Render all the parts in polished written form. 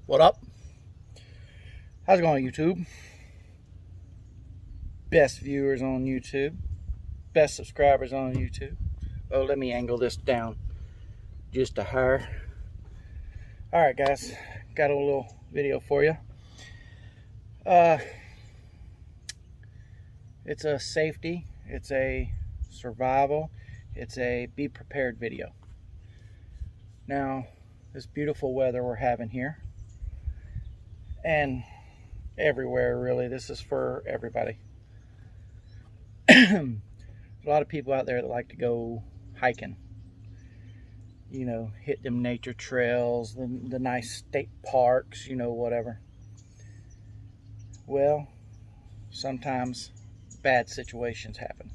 What up? How's it going, YouTube? Best viewers on YouTube. Best subscribers on YouTube. Oh, let me angle this down just a hair. Alright, guys. Got a little video for you. It's a safety. It's a survival. It's a be prepared video. Now, this beautiful weather we're having here, and everywhere really, this is for everybody. There's a lot of people out there that like to go hiking, you know, hit them nature trails, the nice state parks, you know, whatever. Well, sometimes bad situations happen.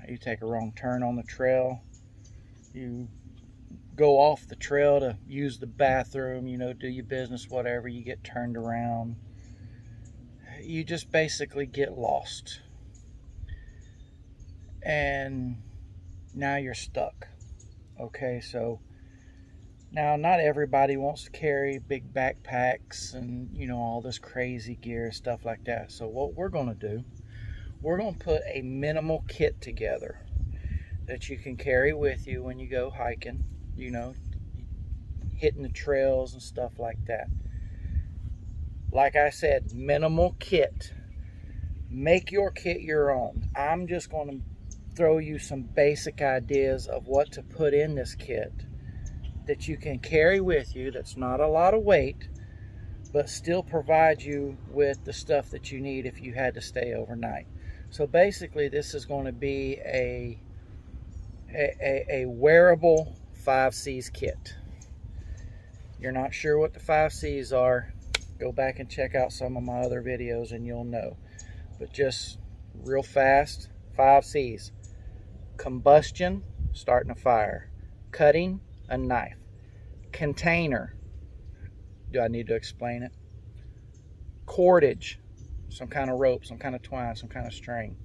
You take a wrong turn on the trail, you go off the trail to use the bathroom, you know, do your business, whatever, you get turned around. You just basically get lost. And now you're stuck. Okay, so now not everybody wants to carry big backpacks and, you know, all this crazy gear, stuff like that. So what we're going to do, we're going to put a minimal kit together that you can carry with you when you go hiking, you know, hitting the trails and stuff like that. Like I said, minimal kit. Make your kit your own. I'm just going to throw you some basic ideas of what to put in this kit that you can carry with you, that's not a lot of weight, but still provide you with the stuff that you need if you had to stay overnight. So basically, this is going to be a wearable 5Cs kit. You're not sure what the 5Cs are, go back and check out some of my other videos and you'll know. But just real fast, 5Cs. Combustion, starting a fire. Cutting, a knife. Container, do I need to explain it? Cordage, some kind of rope, some kind of twine, some kind of string.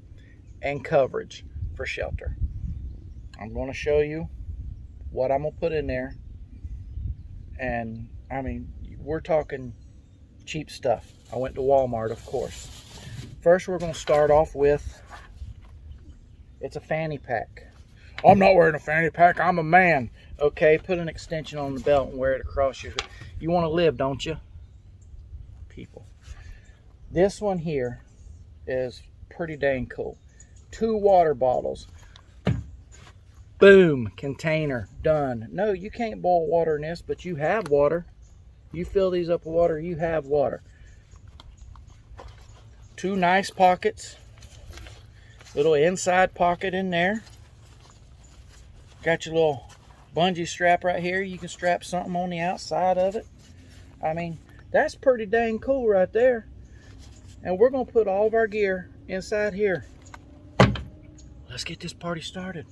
And coverage for shelter. I'm going to show you what I'm going to put in there. And I mean, we're talking cheap stuff. I went to Walmart, of course. First, we're going to start off with, it's a fanny pack. I'm not wearing a fanny pack, I'm a man. Okay, put an extension on the belt and wear it across your, you want to live, don't you? People. This one here is pretty dang cool. 2 water bottles. Boom, container, done. No, you can't boil water in this, but you have water. You fill these up with water, you have water. 2 nice pockets. Little inside pocket in there. Got your little bungee strap right here. You can strap something on the outside of it. I mean, that's pretty dang cool right there. And we're going to put all of our gear inside here. Let's get this party started.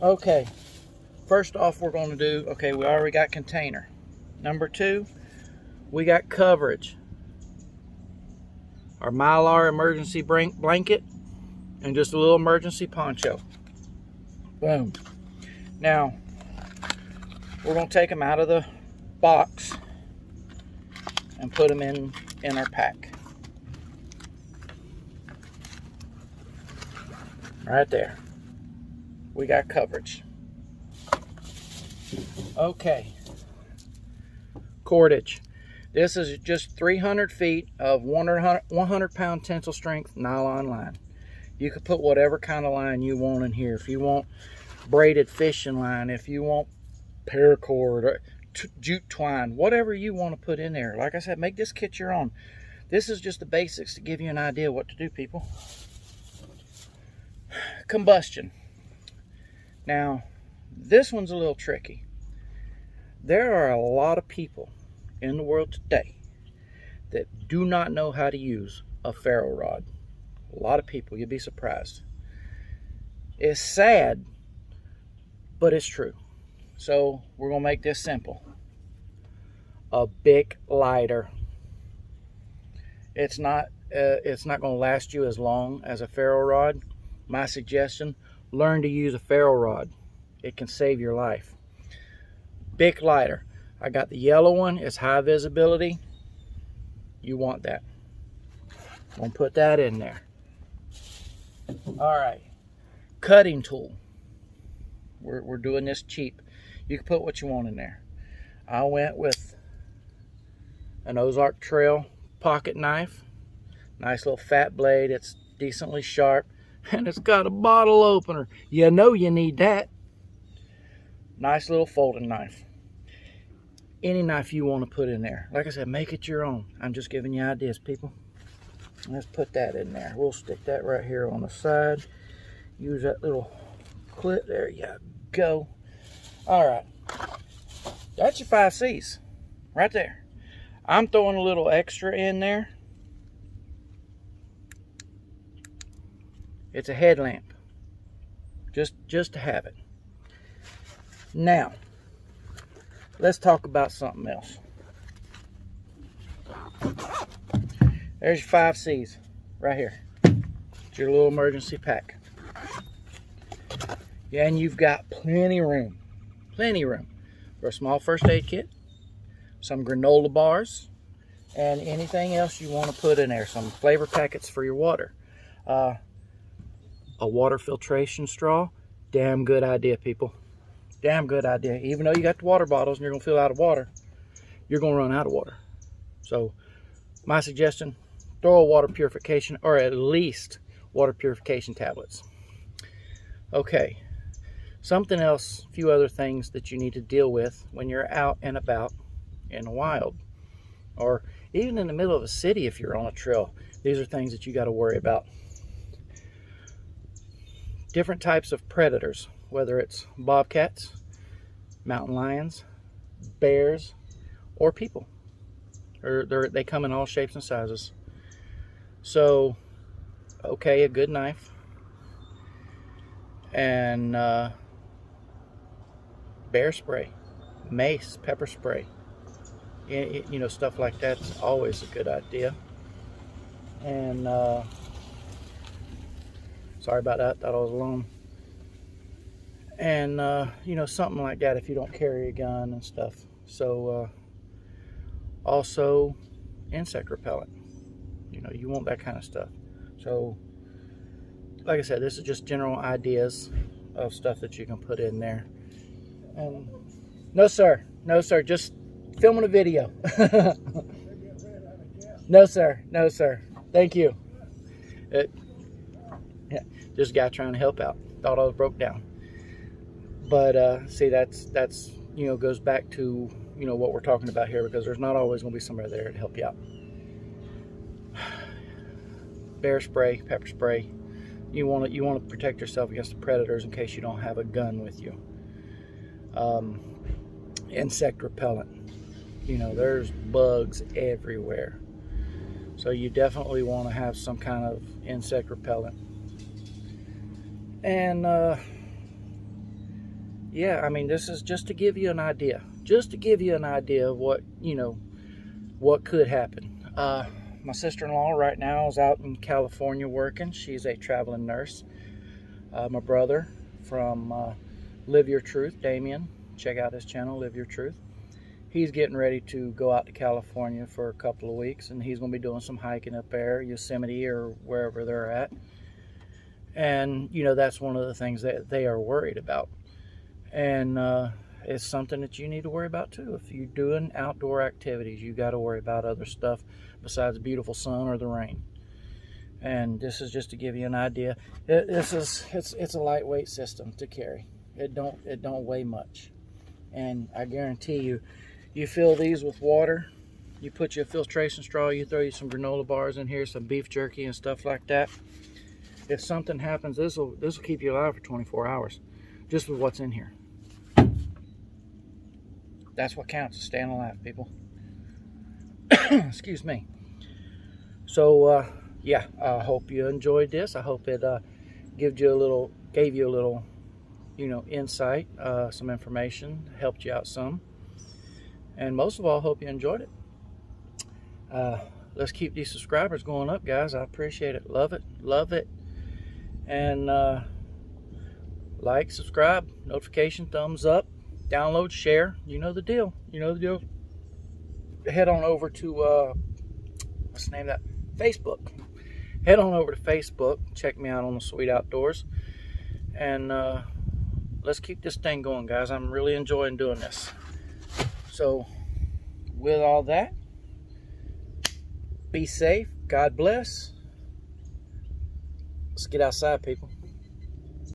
Okay, first off we're going to do, okay, we already got container. Number 2, we got coverage. Our Mylar emergency blanket and just a little emergency poncho. Boom. Now, we're going to take them out of the box and put them in our pack. Right there. We got coverage. Okay. Cordage. This is just 300 feet of 100 pound tensile strength nylon line. You can put whatever kind of line you want in here. If you want braided fishing line, if you want paracord or jute twine, whatever you want to put in there. Like I said, make this kit your own. This is just the basics to give you an idea what to do, people. Combustion. Now, this one's a little tricky. There are a lot of people in the world today that do not know how to use a ferro rod. A lot of people, you'd be surprised. It's sad, but it's true. So we're going to make this simple. A Bic lighter. It's not going to last you as long as a ferro rod. My suggestion, learn to use a ferro rod. It can save your life. Bic lighter. I got the yellow one. It's high visibility. You want that. I'm gonna put that in there. All right, cutting tool. We're doing this cheap. You can put what you want in there. I went with an Ozark Trail pocket knife. Nice little fat blade. It's decently sharp, and it's got a bottle opener. You know you need that. Nice little folding knife. Any knife you want to put in there. Like I said, make it your own. I'm just giving you ideas, people. Let's put that in there. We'll stick that right here on the side. Use that little clip. There you go. All right. That's your 5 C's right there. I'm throwing a little extra in there. It's a headlamp. Just to have it. Now, let's talk about something else. There's your 5 C's right here. It's your little emergency pack. Yeah, and you've got plenty room for a small first aid kit, some granola bars, and anything else you want to put in there. Some flavor packets for your water. A water filtration straw. Damn good idea, people. Damn good idea. Even though you got the water bottles and you're going to fill out of water, you're going to run out of water. So my suggestion, throw a water purification, or at least water purification tablets. Okay, something else, a few other things that you need to deal with when you're out and about in the wild, or even in the middle of a city if you're on a trail. These are things that you got to worry about. Different types of predators, whether it's bobcats, mountain lions, bears, or people. They come in all shapes and sizes. So, okay, a good knife and bear spray, mace, pepper spray, you know, stuff like that's always a good idea. And sorry about that, thought I was alone. And you know, something like that if you don't carry a gun and stuff. So also insect repellent, you know, you want that kind of stuff. So like I said, this is just general ideas of stuff that you can put in there. And no sir, just filming a video. No sir, thank you. Yeah, just a guy trying to help out. Thought I was broke down. But see, that's you know, goes back to, you know, what we're talking about here, because there's not always going to be somebody there to help you out. Bear spray, pepper spray. You want to protect yourself against the predators in case you don't have a gun with you. Insect repellent. You know, there's bugs everywhere, so you definitely want to have some kind of insect repellent. And yeah, I mean, this is just to give you an idea. Just to give you an idea of what, you know, what could happen. My sister-in-law right now is out in California working. She's a traveling nurse. My brother from Live Your Truth, Damien, check out his channel, Live Your Truth. He's getting ready to go out to California for a couple of weeks, and he's going to be doing some hiking up there, Yosemite or wherever they're at. And, you know, that's one of the things that they are worried about. And it's something that you need to worry about too. If you're doing outdoor activities, you got to worry about other stuff besides the beautiful sun or the rain. And this is just to give you an idea. It's a lightweight system to carry. It don't weigh much. And I guarantee you, you fill these with water, you put your filtration straw, you throw you some granola bars in here, some beef jerky and stuff like that. If something happens, this will keep you alive for 24 hours, just with what's in here. That's what counts, is staying alive, people. Excuse me. So yeah, I hope you enjoyed this. I hope it gave you a little, you know, insight, some information, helped you out some. And most of all, I hope you enjoyed it. Let's keep these subscribers going up, guys. I appreciate it. Love it. And like, subscribe, notification, thumbs up. download, share. You know the deal. You know the deal. Head on over to, what's the name of that? Facebook. Head on over to Facebook. Check me out on the Sweet Outdoors. And let's keep this thing going, guys. I'm really enjoying doing this. So, with all that, be safe. God bless. Let's get outside, people.